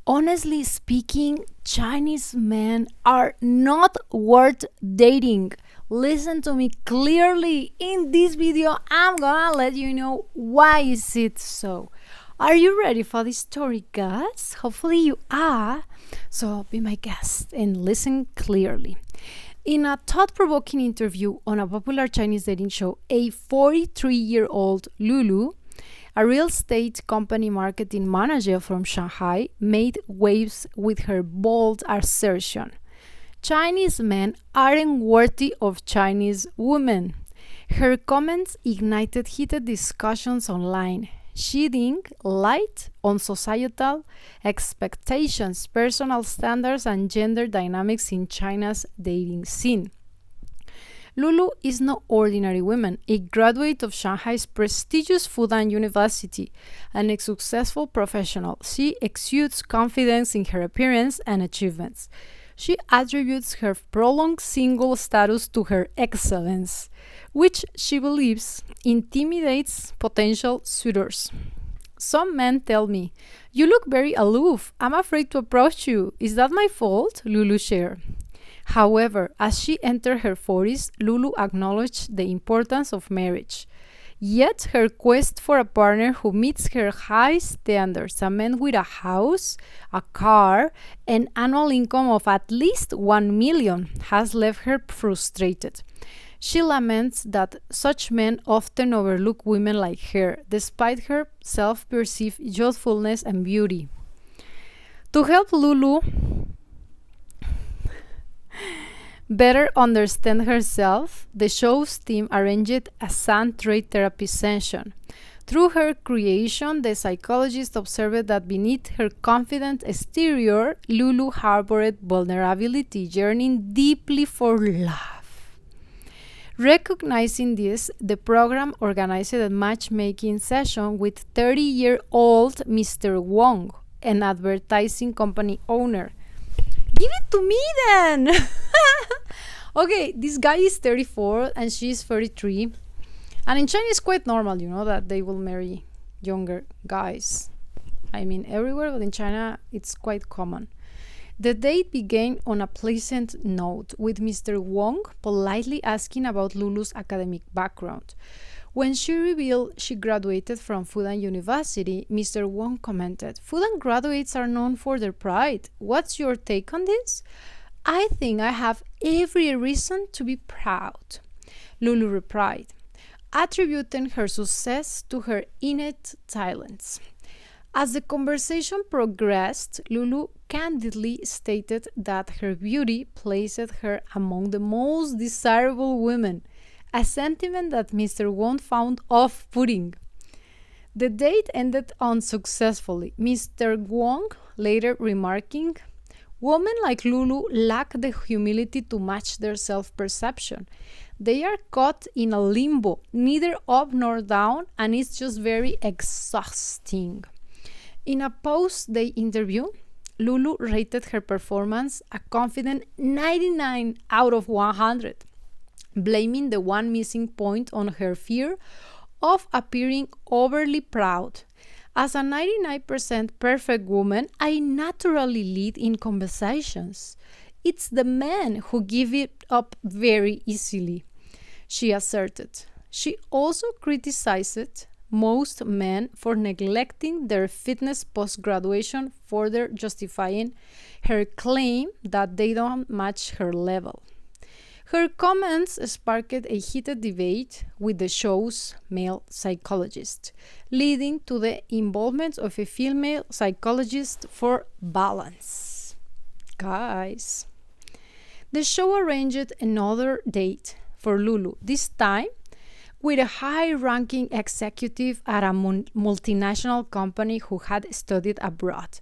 Honestly speaking, Chinese men are not worth dating. Listen to me clearly. In this video, I'm gonna let you know why is it so. Are you ready for this story, guys? Hopefully you are. So be my guest and listen clearly. In a thought-provoking interview on a popular Chinese dating show, a 43-year-old Lulu, a real estate company marketing manager from Shanghai, made waves with her bold assertion: Chinese men aren't worthy of Chinese women. Her comments ignited heated discussions online, shedding light on societal expectations, personal standards, and gender dynamics in China's dating scene. Lulu is no ordinary woman, a graduate of Shanghai's prestigious Fudan University and a successful professional. She exudes confidence in her appearance and achievements. She attributes her prolonged single status to her excellence, which she believes intimidates potential suitors. Some men tell me, "You look very aloof. I'm afraid to approach you. Is that my fault?" Lulu shared. However, as she entered her 40s, Lulu acknowledged the importance of marriage. Yet her quest for a partner who meets her high standards, a man with a house, a car, and annual income of at least 1 million, has left her frustrated. She laments that such men often overlook women like her, despite her self-perceived youthfulness and beauty. To help Lulu better understand herself, the show's team arranged a sun trade therapy session. Through her creation, the psychologist observed that beneath her confident exterior, Lulu harbored vulnerability, yearning deeply for love. Recognizing this, the program organized a matchmaking session with 30-year-old Mr. Wong, an advertising company owner. Give it to me then! Okay, this guy is 34 and she's 33. And in China it's quite normal, that they will marry younger guys. I mean, everywhere, but in China it's quite common. The date began on a pleasant note, with Mr. Wong politely asking about Lulu's academic background. When she revealed she graduated from Fudan University, Mr. Wong commented, "Fudan graduates are known for their pride. What's your take on this?" "I think I have every reason to be proud," Lulu replied, attributing her success to her innate talents. As the conversation progressed, Lulu candidly stated that her beauty placed her among the most desirable women, a sentiment that Mr. Wong found off-putting. The date ended unsuccessfully, Mr. Wong later remarking, "Women like Lulu lack the humility to match their self-perception. They are caught in a limbo, neither up nor down, and it's just very exhausting." In a post-day interview, Lulu rated her performance a confident 99 out of 100. Blaming the one missing point on her fear of appearing overly proud. "As a 99% perfect woman, I naturally lead in conversations. It's the men who give it up very easily," she asserted. She also criticized most men for neglecting their fitness post-graduation, further justifying her claim that they don't match her level. Her comments sparked a heated debate with the show's male psychologist, leading to the involvement of a female psychologist for balance. Guys, the show arranged another date for Lulu, this time with a high-ranking executive at a multinational company who had studied abroad.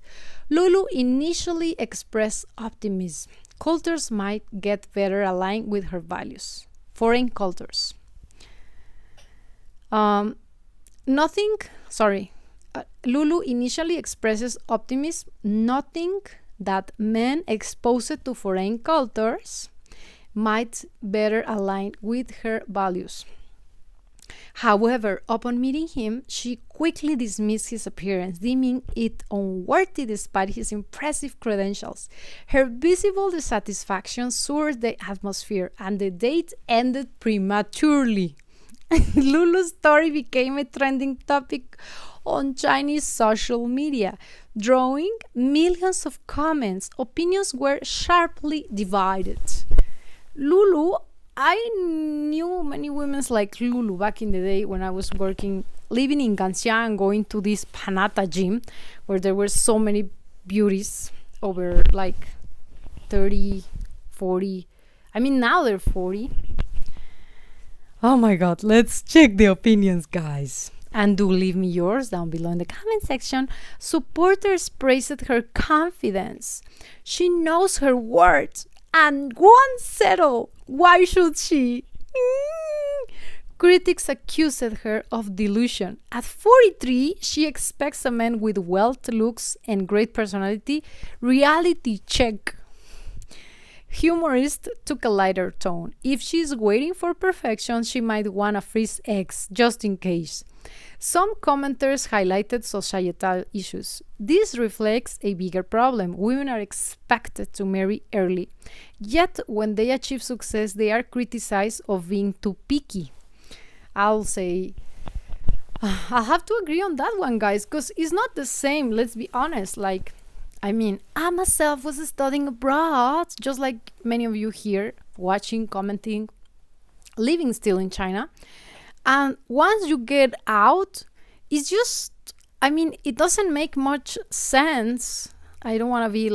Lulu initially expressed optimism. Cultures might get better aligned with her values. Foreign cultures. Lulu initially expresses optimism, noting that men exposed to foreign cultures might better align with her values. However, upon meeting him, she quickly dismissed his appearance, deeming it unworthy despite his impressive credentials. Her visible dissatisfaction soured the atmosphere, and the date ended prematurely. Lulu's story became a trending topic on Chinese social media, drawing millions of comments. Opinions were sharply divided. Lulu, I knew many women like Lulu back in the day when I was living in Ganxia and going to this Panata gym where there were so many beauties over like 30, 40. I mean, now they're 40. Oh my god, let's check the opinions, guys. And do leave me yours down below in the comment section. Supporters praised her confidence. She knows her worth and won't settle. Why should she? Critics accused her of delusion. At 43, she expects a man with wealth, looks, and great personality. Reality check. Humorist took a lighter tone. If she's waiting for perfection, she might want a freeze eggs, just in case. Some commenters highlighted societal issues. This reflects a bigger problem. Women are expected to marry early. Yet, when they achieve success, they are criticized of being too picky. I'll say, I'll have to agree on that one, guys, because it's not the same, let's be honest. I myself was studying abroad, just like many of you here, watching, commenting, living still in China. And once you get out, it's just, it doesn't make much sense. I don't want to be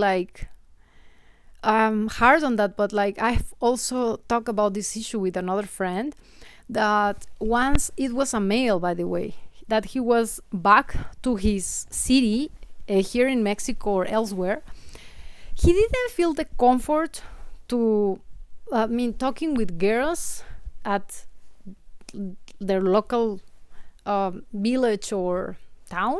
hard on that, but I've also talked about this issue with another friend that once it was a male, by the way, that he was back to his city here in Mexico or elsewhere. He didn't feel the comfort to, talking with girls at their local village or town,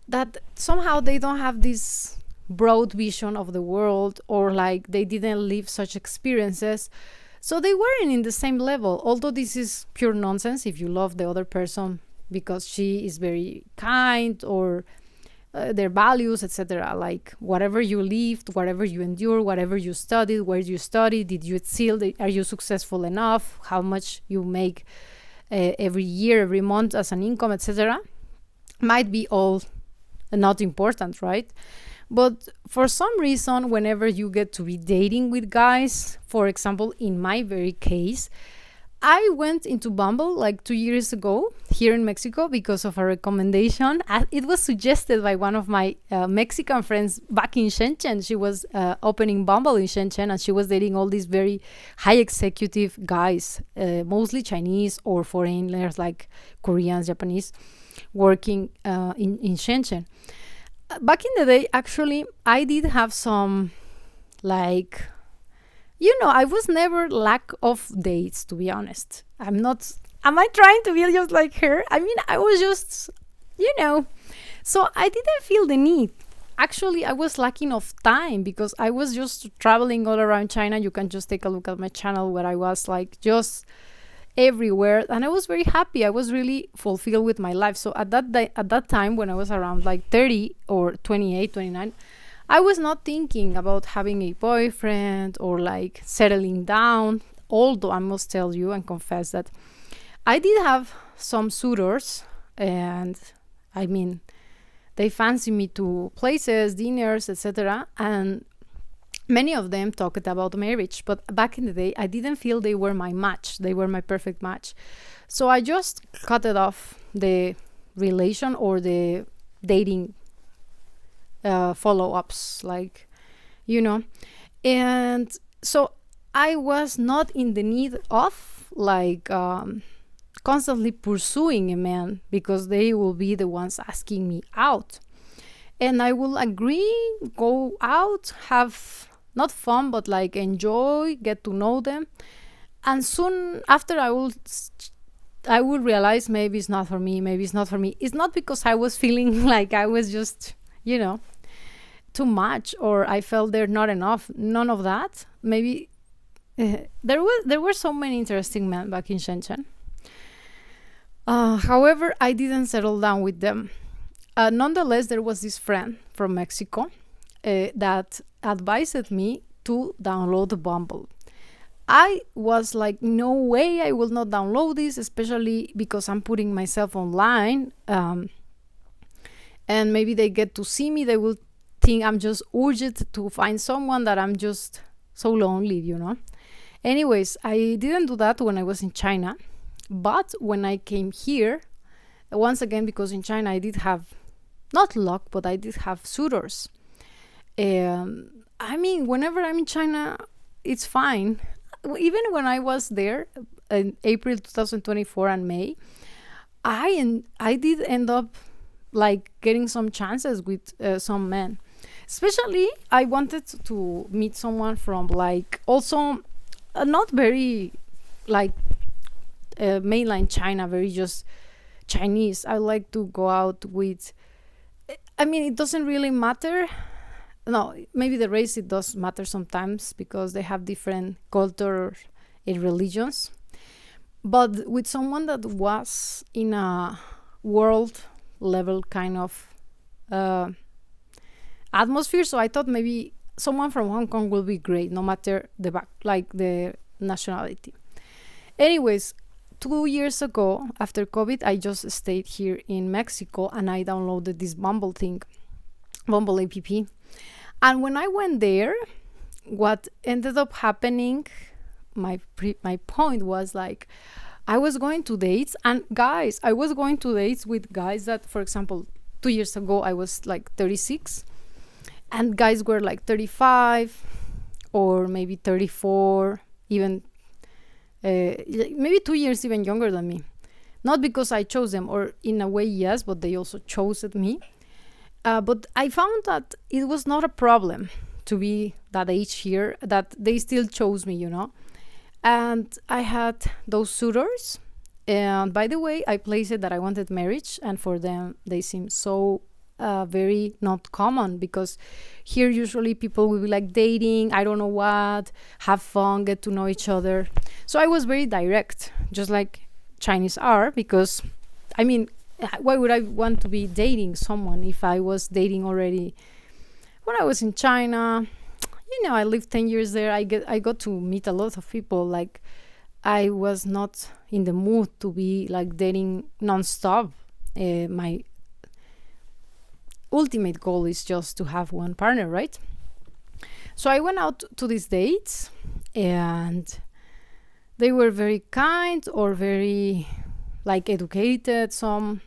that somehow they don't have this broad vision of the world, or they didn't live such experiences, so they weren't in the same level. Although this is pure nonsense if you love the other person because she is very kind, or their values, etc. Whatever you lived, whatever you endured, whatever you studied, where you studied, did you excel, are you successful enough, how much you make every year, every month as an income, etc., might be all not important, right? But for some reason, whenever you get to be dating with guys, for example, in my very case, I went into Bumble 2 years ago here in Mexico because of a recommendation. It was suggested by one of my Mexican friends back in Shenzhen. She was opening Bumble in Shenzhen, and she was dating all these very high executive guys, mostly Chinese or foreigners like Koreans, Japanese, working in Shenzhen. Back in the day, actually, I did have some I was never lack of dates, to be honest. Am I trying to be just like her? I was just, so I didn't feel the need. Actually, I was lacking of time because I was just traveling all around China. You can just take a look at my channel where I was just everywhere, and I was very happy. I was really fulfilled with my life. So at that time, when I was around 30 or 28, 29, I was not thinking about having a boyfriend or settling down, although I must tell you and confess that I did have some suitors, and they fancy me to places, dinners, etc. And many of them talked about marriage, but back in the day, I didn't feel they were my match. They were my perfect match. So I just cut it off, the relation or the dating follow-ups, and so I was not in the need of constantly pursuing a man, because they will be the ones asking me out, and I will agree, go out, have not fun, but enjoy, get to know them, and soon after I will realize maybe it's not for me. It's not because I was feeling I was just too much, or I felt they're not enough. None of that. Maybe there were so many interesting men back in Shenzhen. However, I didn't settle down with them. Nonetheless, there was this friend from Mexico that advised me to download Bumble. I was like, no way, I will not download this, especially because I'm putting myself online. And maybe they get to see me, they will think I'm just urgent to find someone, that I'm just so lonely. Anyways, I didn't do that when I was in China. But when I came here, once again, because in China I did have, not luck, but I did have suitors. Whenever I'm in China, it's fine. Even when I was there in April 2024 and May, I did end up like getting some chances with some men. Especially, I wanted to meet someone from like also not very like mainland China, very just Chinese. I like to go out with. It doesn't really matter. No, maybe the race, it does matter sometimes because they have different cultures and religions. But with someone that was in a world level kind of atmosphere, so I thought maybe someone from Hong Kong will be great, no matter the nationality. Anyways, 2 years ago, after COVID, I just stayed here in Mexico and I downloaded this Bumble app. And when I went there, what ended up happening, my point was like, I was going to dates, and guys, I was going to dates with guys that, for example, 2 years ago, I was like 36, and guys were like 35 or maybe 34, even maybe 2 years even younger than me. Not because I chose them, or in a way, yes, but they also chose me. But I found that it was not a problem to be that age here, that they still chose me. And I had those suitors. And by the way, I placed it that I wanted marriage. And for them, they seem so very not common, because here usually people will be like dating, I don't know what, have fun, get to know each other. So I was very direct, just like Chinese are, because why would I want to be dating someone if I was dating already when I was in China? I lived 10 years there. I got to meet a lot of people. Like, I was not in the mood to be like dating nonstop. My ultimate goal is just to have one partner, right? So I went out to these dates, and they were very kind or very like educated, some.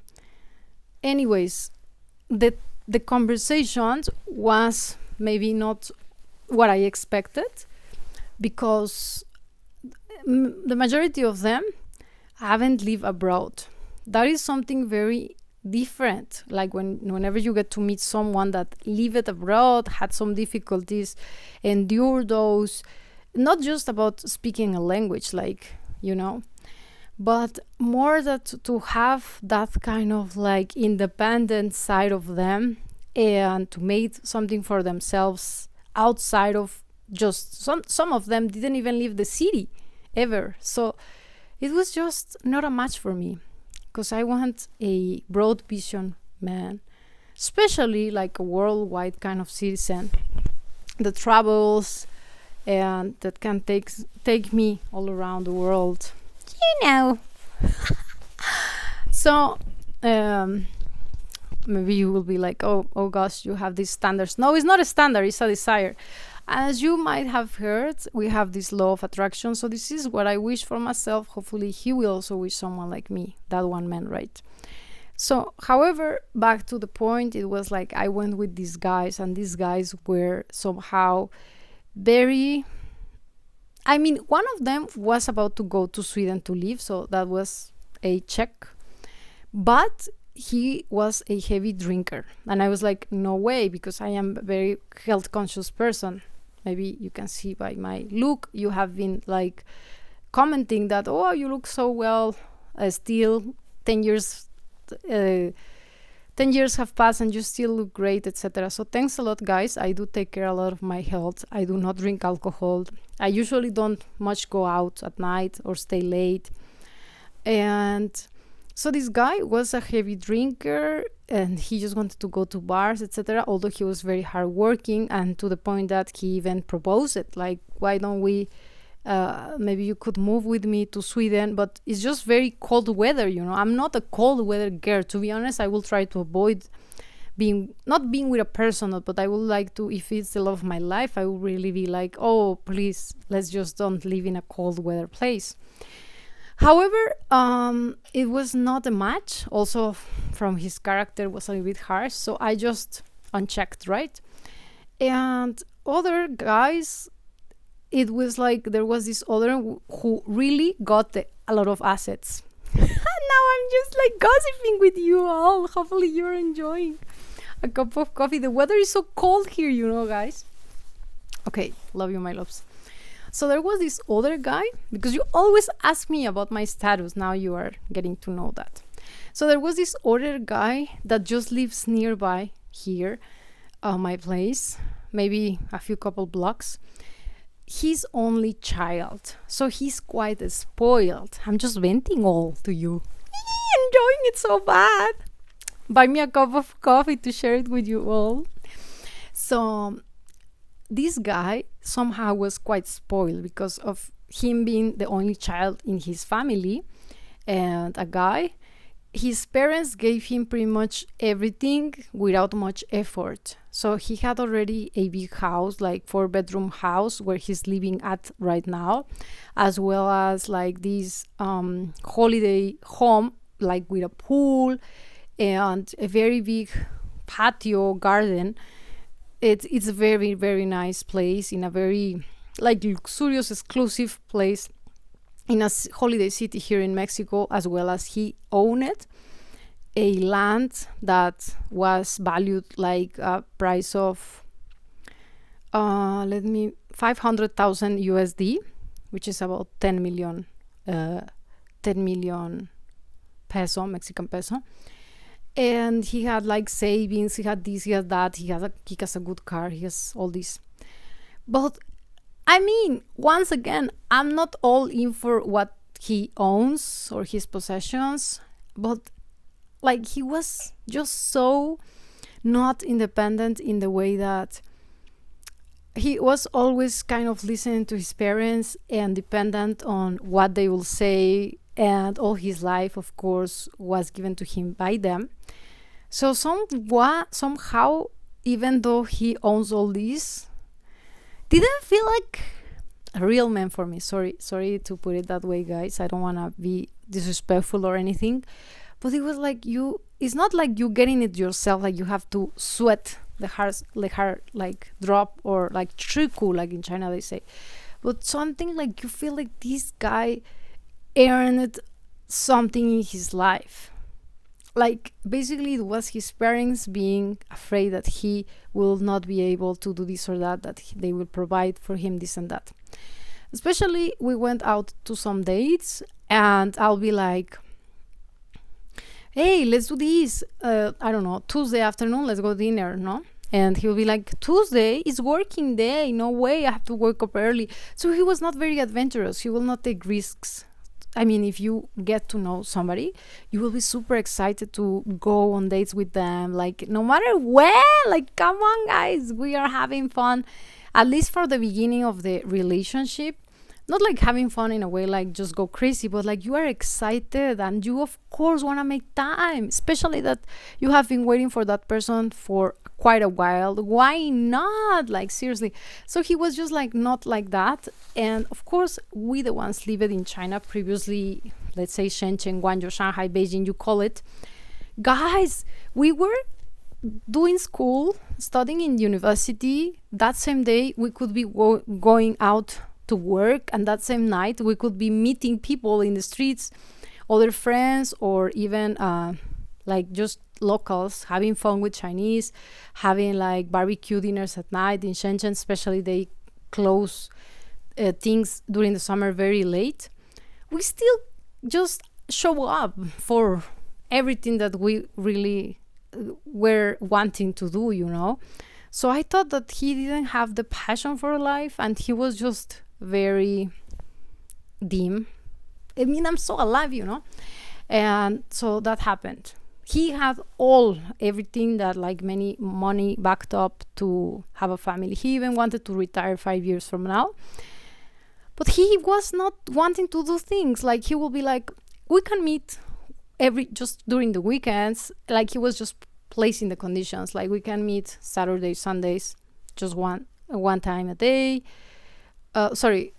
Anyways, the conversations was maybe not what I expected, because the majority of them haven't lived abroad. That is something very different. Like whenever you get to meet someone that lived abroad, had some difficulties, endured those, not just about speaking a language, but more that to have that kind of like independent side of them, and to make something for themselves outside of just some of them didn't even leave the city ever. So it was just not a match for me, because I want a broad vision man, especially like a worldwide kind of citizen that travels and that can take me all around the world. So maybe you will be like, oh gosh, you have these standards. No, it's not a standard, it's a desire. As you might have heard, we have this law of attraction. So this is what I wish for myself. Hopefully he will also wish someone like me, that one man, right? So, however, back to the point, it was like I went with these guys, and these guys were somehow very... one of them was about to go to Sweden to live, so that was a check. But he was a heavy drinker. And I was like, no way, because I am a very health conscious person. Maybe you can see by my look, you have been like commenting that, oh, you look so well, still 10 years 10 years have passed and you still look great, etc. So thanks a lot, guys. I do take care a lot of my health. I do not drink alcohol. I usually don't much go out at night or stay late. And So this guy was a heavy drinker and he just wanted to go to bars, etc. Although he was very hardworking, and to the point that he even proposed it, like, why don't we, maybe you could move with me to Sweden, but it's just very cold weather, you know. I'm not a cold weather girl, to be honest. I will try to avoid not being with a person, but I would like to, if it's the love of my life, I would really be like, oh, please, let's just don't live in a cold weather place. However, it was not a match. Also, from his character was a little bit harsh, so I just unchecked, right? And other guys, it was like there was this other who really got a lot of assets. Now I'm just like gossiping with you all. Hopefully you're enjoying a cup of coffee. The weather is so cold here, you know, guys. Okay, love you, my loves. So there was this other guy, because you always ask me about my status. Now you are getting to know that. So there was this other guy that just lives nearby here, my place, maybe a few couple blocks. His only child, so he's quite spoiled. I'm just venting all to you. Enjoying it so bad. Buy me a cup of coffee to share it with you all. So this guy somehow was quite spoiled because of him being the only child in his family, and a guy. His parents gave him pretty much everything without much effort. So he had already a big house, like 4-bedroom house where he's living at right now, as well as like this holiday home, like with a pool and a very big patio garden. It's a very, very nice place in a very like luxurious, exclusive place in a holiday city here in Mexico, as well as he owned a land that was valued like a price of 500,000 USD, which is about 10 million peso, Mexican peso. And he had like savings, he had this, he had that, he has a good car, he has all this. But I mean, once again, I'm not all in for what he owns or his possessions, but like he was just so not independent in the way that he was always kind of listening to his parents and dependent on what they will say, and all his life, of course, was given to him by them. So somehow, even though he owns all this, didn't feel like a real man for me. Sorry to put it that way, guys. I don't want to be disrespectful or anything, but it was like it's not like you getting it yourself, like you have to sweat the heart like drop, or like triku, like in China they say, but something like you feel like this guy earned something in his life. Like basically it was his parents being afraid that he will not be able to do this or that they will provide for him this and that. Especially we went out to some dates and I'll be like, hey, let's do this, I don't know, Tuesday afternoon, let's go dinner, no? And he'll be like, Tuesday is working day, no way, I have to wake up early. So he was not very adventurous. He will not take risks. I mean, if you get to know somebody, you will be super excited to go on dates with them, like no matter where, like come on guys, we are having fun, at least for the beginning of the relationship. Not like having fun in a way like just go crazy, but like you are excited and you of course want to make time, especially that you have been waiting for that person for quite a while. Why not? Like seriously. So he was just like not like that. And of course we the ones lived in China previously, let's say Shenzhen, Guangzhou, Shanghai, Beijing, you call it, guys, we were doing school, studying in university. That same day we could be going out to work, and that same night we could be meeting people in the streets, other friends, or even like just locals, having fun with Chinese, having like barbecue dinners at night in Shenzhen. Especially they close things during the summer very late. We still just show up for everything that we really were wanting to do, you know. So I thought that he didn't have the passion for life, and he was just very dim. I mean, I'm so alive, you know. And so that happened. He had everything that like many money backed up to have a family. He even wanted to retire 5 years from now, but he was not wanting to do things. Like he will be like, we can meet just during the weekends. Like he was just placing the conditions, like we can meet Saturdays, Sundays, just one time a day, sorry,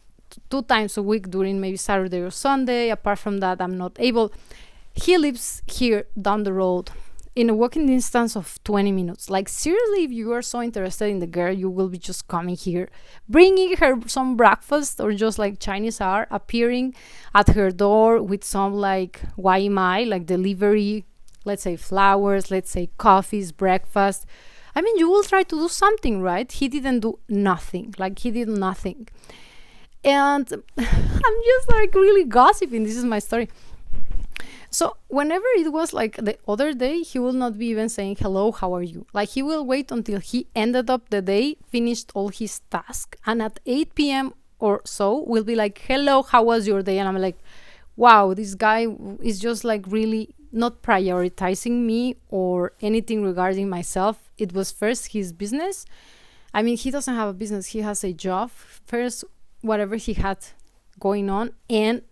2 times a week during maybe Saturday or Sunday. Apart from that, I'm not able. He lives here down the road in a walking distance of 20 minutes. Like seriously, if you are so interested in the girl, you will be just coming here, bringing her some breakfast, or just like Chinese are appearing at her door with some like YMI, like delivery, let's say flowers, let's say coffees, breakfast. I mean, you will try to do something, right? He didn't do nothing. Like he did nothing. And I'm just like really gossiping. This is my story. So whenever it was like the other day, he will not be even saying, hello, how are you? Like he will wait until he ended up the day, finished all his task. And at 8 p.m. or so, will be like, hello, how was your day? And I'm like, wow, this guy is just like really not prioritizing me or anything regarding myself. It was first his business. I mean, he doesn't have a business. He has a job. First, whatever he had going on. And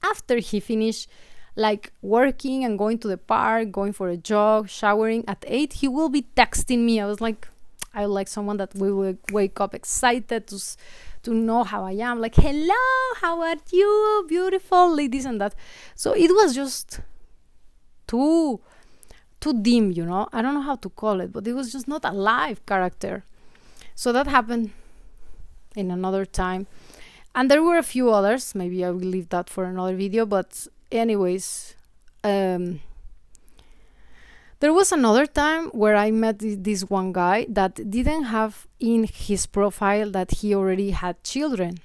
after he finished like working and going to the park, going for a jog, showering at 8, he will be texting me. I was like, I like someone that will wake up excited to know how I am. Like, hello, how are you? Beautiful ladies and that. So it was just too dim, you know. I don't know how to call it, but it was just not a live character. So that happened in another time. And there were a few others. Maybe I will leave that for another video, but anyways, there was another time where I met this one guy that didn't have in his profile that he already had children.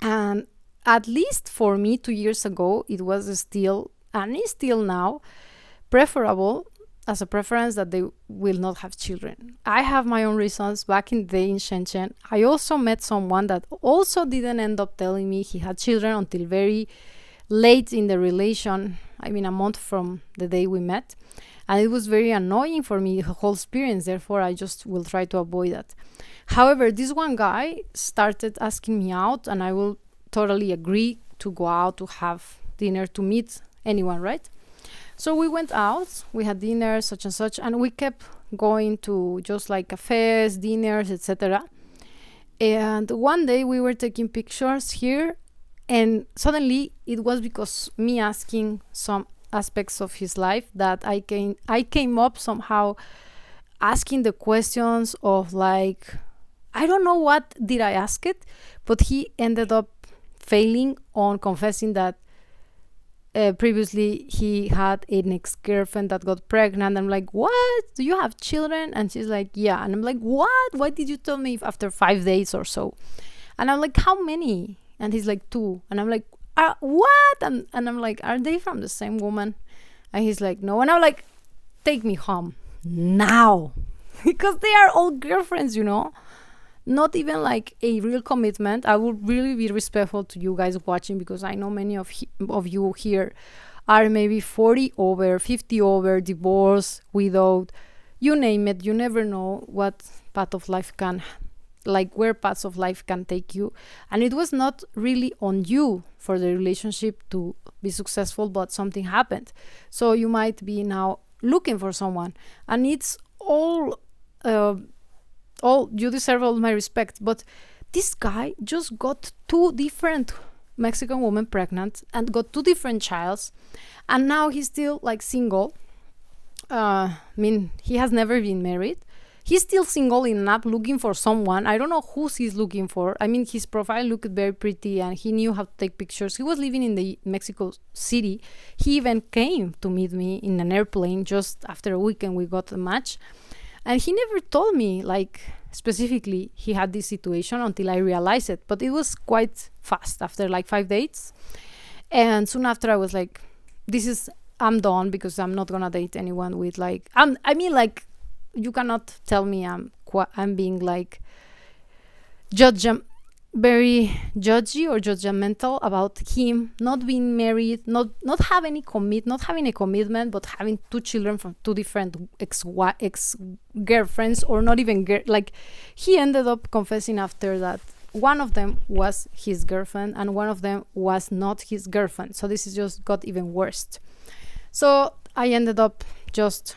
And at least for me 2 years ago, it was still, and is still now, preferable as a preference that they will not have children. I have my own reasons. Back in the day in Shenzhen, I also met someone that also didn't end up telling me he had children until very late in the relation. I mean, a month from the day we met. And it was very annoying for me, the whole experience. Therefore, I just will try to avoid that. However, this one guy started asking me out, and I will totally agree to go out, to have dinner, to meet anyone, right? So we went out, we had dinner, such and such, and we kept going to just like cafes, dinners, etc. And one day we were taking pictures here, and suddenly it was because me asking some aspects of his life that I came up somehow asking the questions of like, I don't know what did I ask it, but he ended up failing on confessing that previously he had an ex-girlfriend that got pregnant. I'm like, what? Do you have children? And she's like, yeah. And I'm like, what? Why did you tell me after 5 days or so? And I'm like, how many? And he's like, 2. And I'm like, what? And I'm like, are they from the same woman? And he's like, no. And I'm like, take me home now. Because they are all girlfriends, you know. Not even like a real commitment. I would really be respectful to you guys watching, because I know many of you here are maybe 40 over, 50 over, divorced, widowed, you name it. You never know what path of life can, like where paths of life can take you. And it was not really on you for the relationship to be successful, but something happened. So you might be now looking for someone, and it's all you deserve all my respect. But this guy just got 2 different Mexican women pregnant and got 2 different childs, and now he's still like single. I mean, he has never been married. He's still single in an app looking for someone. I don't know who he's looking for. I mean, his profile looked very pretty and he knew how to take pictures. He was living in the Mexico City. He even came to meet me in an airplane. Just after a weekend we got a match. And he never told me, like, specifically he had this situation until I realized it. But it was quite fast after like 5 dates. And soon after I was like, I'm done, because I'm not gonna date anyone with like, I mean, like, you cannot tell me I'm being like very judgy or judgmental about him not being married, not having a commitment, but having two children from two different ex girlfriends, or not even like, he ended up confessing after that one of them was his girlfriend and one of them was not his girlfriend. So this is just got even worse. So I ended up just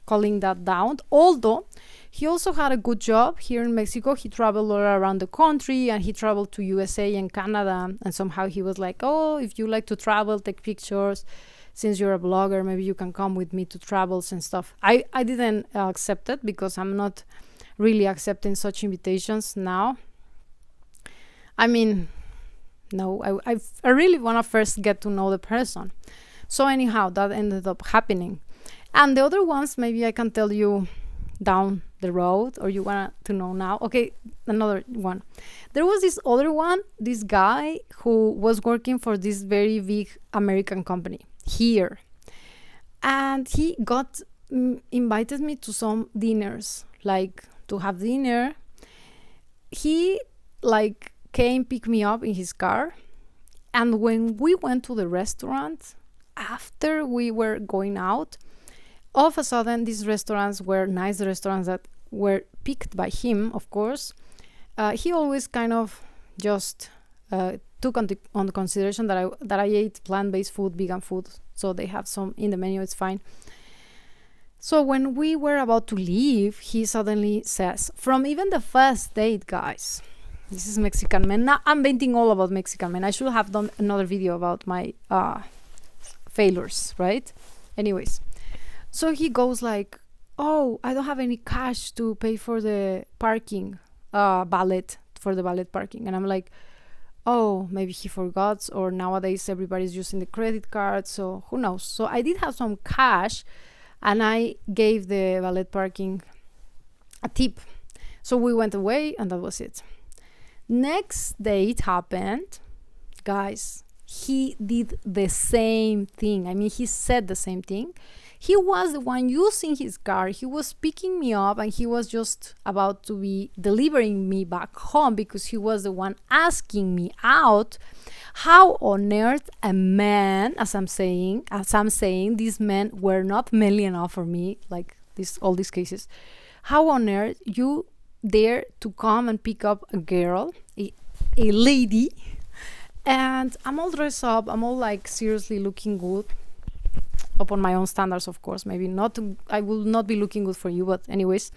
calling that down. Although he also had a good job here in Mexico. He traveled all around the country, and he traveled to USA and Canada. And somehow he was like, oh, if you like to travel, take pictures, since you're a blogger, maybe you can come with me to travels and stuff. I didn't accept it because I'm not really accepting such invitations now. I mean, no, I really want to first get to know the person. So anyhow, that ended up happening. And the other ones, maybe I can tell you down the road, or you want to know now. Okay, another one. There was this other one, this guy who was working for this very big American company here. And he got invited me to some dinners, like to have dinner. He like came pick me up in his car, and when we went to the restaurant, after we were going out, all of a sudden these restaurants were nice restaurants that were picked by him, of course. He always kind of just took on consideration that I ate plant-based food, vegan food, so they have some in the menu, it's fine. So when we were about to leave, he suddenly says, from even the first date, guys, this is Mexican men. Now I'm venting all about Mexican men. I should have done another video about my failures, right? Anyways, so he goes like, oh, I don't have any cash to pay for the parking, for the valet parking. And I'm like, oh, maybe he forgot, or nowadays everybody's using the credit card, so who knows. So I did have some cash, and I gave the valet parking a tip. So we went away, and that was it. Next day it happened, guys, he did the same thing. I mean, he said the same thing. He was the one using his car. He was picking me up, and he was just about to be delivering me back home because he was the one asking me out. How on earth a man, as I'm saying, these men were not manly enough for me, like all these cases. How on earth you dare to come and pick up a girl, a lady, and I'm all dressed up, I'm all like seriously looking good upon my own standards, of course. Maybe not, I will not be looking good for you, but anyways.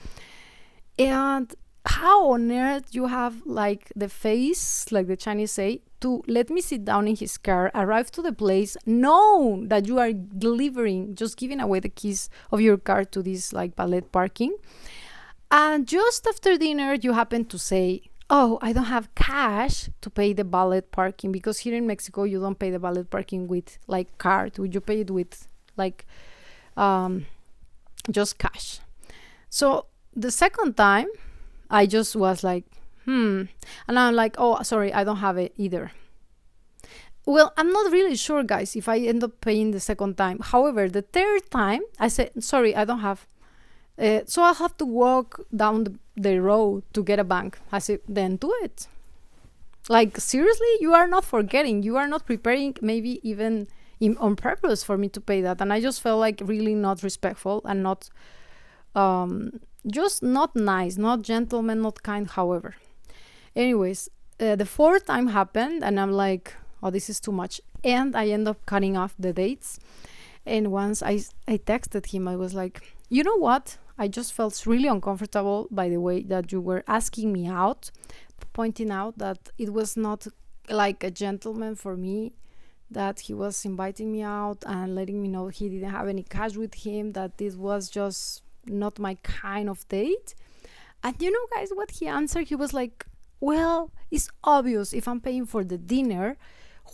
And how on earth you have like the face, like the Chinese say, to let me sit down in his car, arrive to the place, know that you are delivering, just giving away the keys of your car to this like valet parking. And just after dinner, you happen to say, oh, I don't have cash to pay the valet parking, because here in Mexico, you don't pay the valet parking with like card. You pay it with like just cash. So the second time, I just was like, and I'm like, oh, sorry, I don't have it either. Well, I'm not really sure, guys, if I end up paying the second time. However, the third time, I said, sorry, I don't have. So I'll have to walk down the road to get a bank. I said, then do it. Like, seriously, you are not forgetting. You are not preparing, maybe even on purpose for me to pay that. And I just felt like really not respectful and not, just not nice, not gentleman, not kind, however. Anyways, the fourth time happened, and I'm like, oh, this is too much. And I end up cutting off the dates. And once I texted him, I was like, you know what? I just felt really uncomfortable by the way that you were asking me out, pointing out that it was not like a gentleman for me, that he was inviting me out and letting me know he didn't have any cash with him, that this was just not my kind of date. And you know, guys, what he answered? He was like, well, it's obvious if I'm paying for the dinner,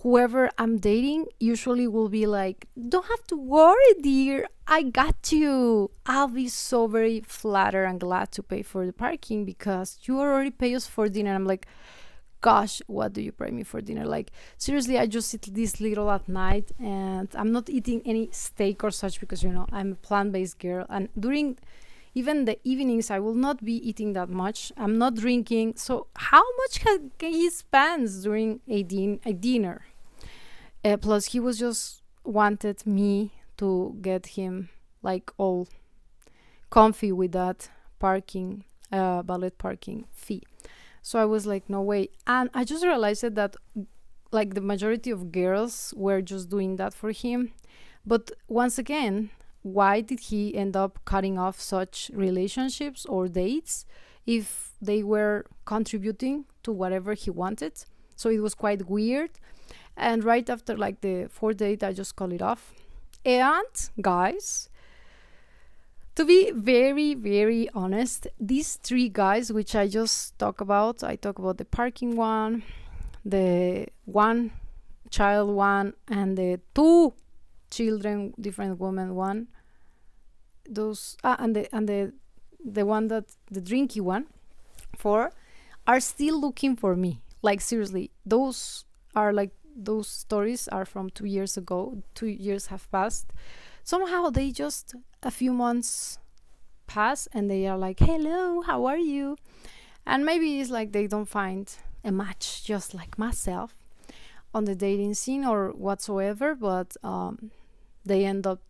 whoever I'm dating usually will be like, don't have to worry, dear, I got you. I'll be so very flattered and glad to pay for the parking because you already pay us for dinner. I'm like, gosh, what do you pay me for dinner? Like, seriously, I just eat this little at night, and I'm not eating any steak or such because, you know, I'm a plant-based girl. And Even the evenings, I will not be eating that much. I'm not drinking. So how much can he spend during a dinner? Plus, he was just wanted me to get him like all comfy with that parking, valet parking fee. So I was like, no way. And I just realized that like the majority of girls were just doing that for him. But once again, why did he end up cutting off such relationships or dates if they were contributing to whatever he wanted? So it was quite weird. And right after like the fourth date, I just call it off. And guys, to be very, very honest, these three guys, which I just talk about the parking one, the one child one, and the two children, different women one. Those and the one that the drinky one, four, are still looking for me. Like seriously, those stories are from 2 years ago. 2 years have passed. Somehow they just a few months pass and they are like, hello, how are you? And maybe it's like they don't find a match just like myself on the dating scene or whatsoever, but they end up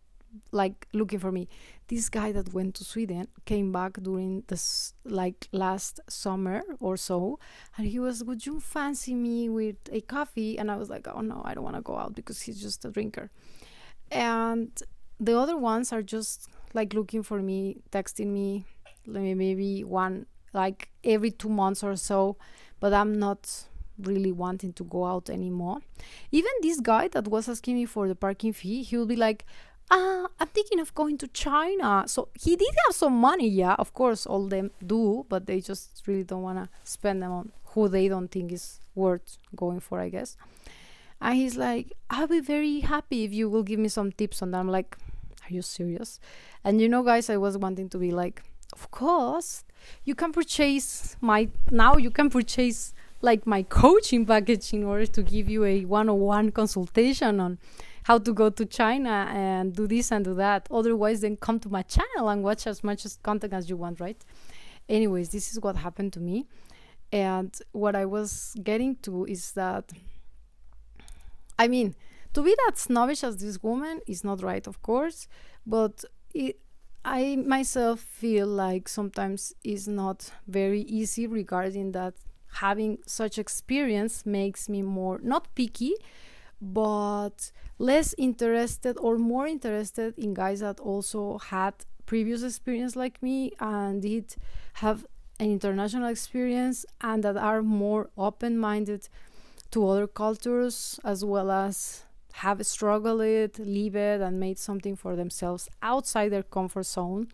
like looking for me. This guy that went to Sweden came back during this like last summer or so, and he was, would you fancy me with a coffee? And I was like, oh no, I don't want to go out because he's just a drinker. And the other ones are just like looking for me, texting me maybe one like every 2 months or so, but I'm not really wanting to go out anymore. Even this guy that was asking me for the parking fee, he will be like, I'm thinking of going to China. So he did have some money, yeah, of course, all them do, but they just really don't want to spend them on who they don't think is worth going for, I guess. And he's like, I'll be very happy if you will give me some tips on that. I'm like, are you serious? And you know, guys, I was wanting to be like, of course, you can purchase like my coaching package in order to give you a 101 consultation on how to go to China and do this and do that. Otherwise, then come to my channel and watch as much as content as you want, right? Anyways, this is what happened to me. And what I was getting to is that, I mean, to be that snobbish as this woman is not right, of course, but I myself feel like sometimes it's not very easy regarding that. Having such experience makes me more, not picky, but less interested or more interested in guys that also had previous experience like me and did have an international experience and that are more open-minded to other cultures, as well as have struggled it, live it, and made something for themselves outside their comfort zone.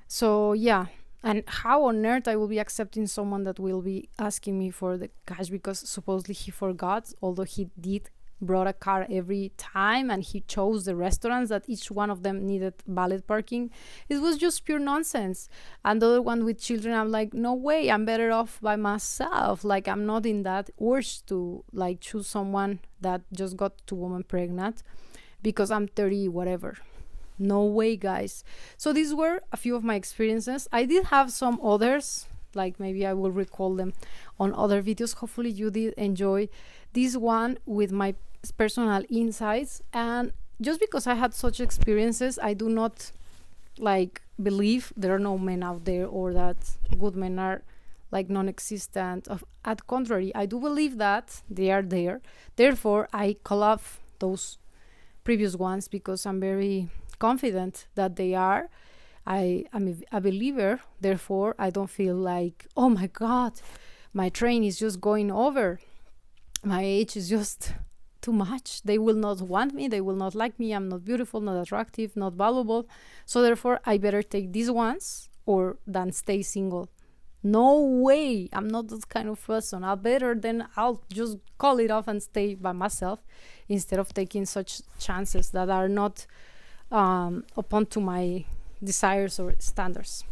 So yeah, and how on earth I will be accepting someone that will be asking me for the cash because supposedly he forgot, although he did brought a car every time and he chose the restaurants that each one of them needed valet parking. It was just pure nonsense. And the other one with children, I'm like, no way, I'm better off by myself. Like, I'm not in that urge to like choose someone that just got 2 women pregnant because I'm 30 whatever. No way, guys. So these were a few of my experiences. I did have some others, like maybe I will recall them on other videos. Hopefully you did enjoy this one with my personal insights. And just because I had such experiences, I do not like believe there are no men out there or that good men are like non-existent. At contrary, I do believe that they are there. Therefore, I call off those previous ones because I'm very confident that they are. I am a believer, therefore I don't feel like, oh my god, my train is just going over, my age is just too much, they will not want me, they will not like me, I'm not beautiful, not attractive, not valuable, so therefore I better take these ones or than stay single. No way, I'm not that kind of person. I'll just call it off and stay by myself instead of taking such chances that are not upon to my desires or standards.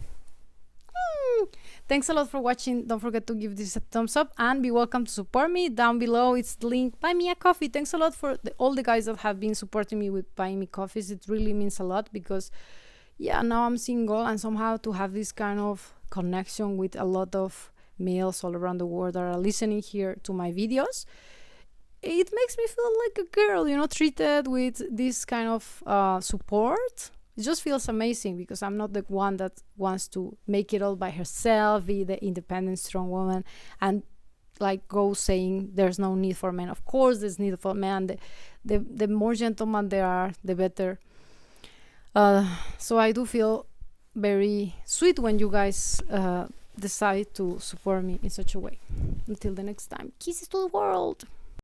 Thanks a lot for watching. Don't forget to give this a thumbs up and be welcome to support me. Down below it's the link, buy me a coffee. Thanks a lot for all the guys that have been supporting me with buying me coffees. It really means a lot because yeah, now I'm single, and somehow to have this kind of connection with a lot of males all around the world that are listening here to my videos, it makes me feel like a girl, treated with this kind of support. It just feels amazing because I'm not the one that wants to make it all by herself, be the independent, strong woman, and like go saying there's no need for men. Of course, there's need for men. The more gentlemen there are, the better. So I do feel very sweet when you guys decide to support me in such a way. Until the next time, kisses to the world.